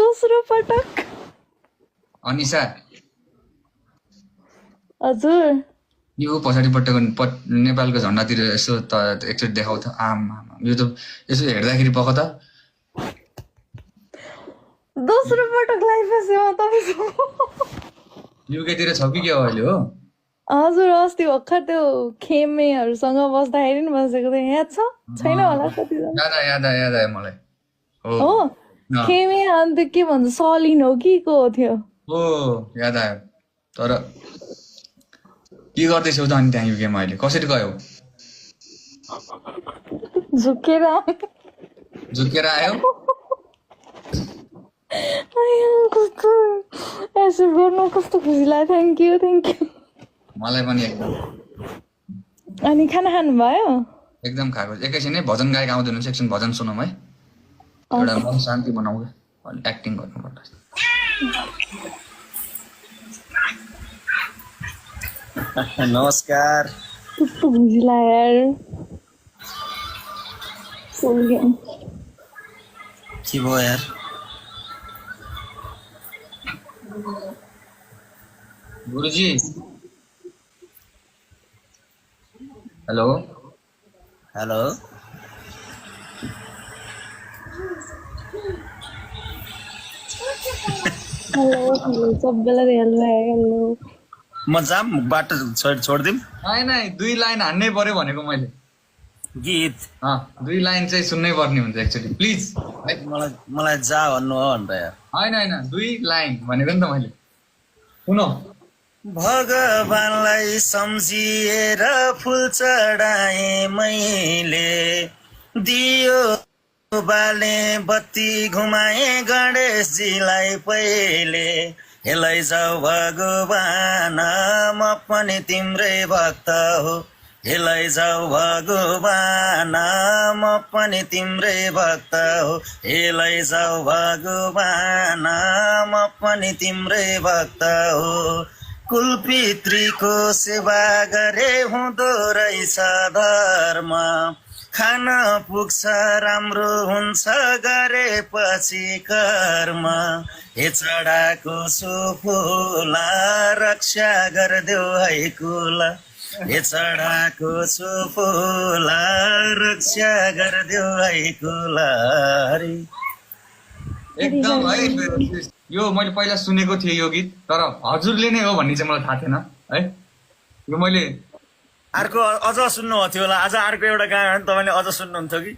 दोस्रो पटक अनिसा हजुर यो पछाडिपट्टिको नेपालको झन्डातिर यसो एकचोटि देखाउ त यो त यसो हेर्दाखेरि पख त दोस्रो पटक लाइभ फेसमा तपाईसँग युकेतिर छ कि के हो अहिले हो हजुर अस्ति भर्खर त्यो खेमेहरूसँग बस्दाखेरि नि बसेको थिएँ याद छ छैन होला कतिजना याद आयो मलाई हो खेमे अन्त के भन्छ सलिन हो कि को थियो हो याद आयो तर के गर्दैछौ त अनि त्यहाँ युकेमा अहिले कसरी गयौ झुकेर आयो कस्तो यसो गर्नु कस्तो खुसी लाग्यो थ्याङ्क यू मलाई पनि एकदम अनि खाना खानुभयो एकदम खाएको एकैछिन भजन गायक आउँदै हुनुहुन्छ एकछिन भजन सुनौँ है एउटा मन शान्ति बनाऊ एक्टिङ गर्नुपर्छ नमस्कार कस्तो खुसी लाग्यो यार के भयो यार गुरुजी हेलो हेलो हेलो सबैलाई हेलो म जाम बाटो छोडिदिउँ होइन दुई लाइन हान्नै पर्यो भनेको मैले गीत दुई लाइन चाहिँ सुन्नै पर्ने हुन्छ एक्चुअली प्लिज मलाई जा भन्नु हो अन्त यार होइन दुई लाइन भनेको नि त मैले सुन भगवानलाई सम्झिएर फुल चढाए मैले दियो बाले बत्ती घुमाए गणेशजीलाई पहिले हेलै जाऊ भगवान म पनि तिम्रै भक्त हो हेलै जाऊ भगवान म पनि तिम्रै भक्त हो हेलै जाऊ भगवान म पनि तिम्रै भक्त हो कुलपितृको सेवा गरे हुँदो रहेछ धर्म खान पुग्छ राम्रो हुन्छ गरेपछि कर्म हे चढाको सुफुला रक्षा गरिदेऊ है कुला हे चढाको सुफुला रक्षा गरिदेऊ है कुला एकदम है यो मैले पहिला सुनेको थिएँ यो गीत तर हजुरले नै हो भन्ने चाहिँ मलाई थाहा थिएन है यो मैले अर्को अझ सुन्नु थियो होला आज अर्को एउटा गाना तपाईँले अझ सुन्नुहुन्थ्यो कि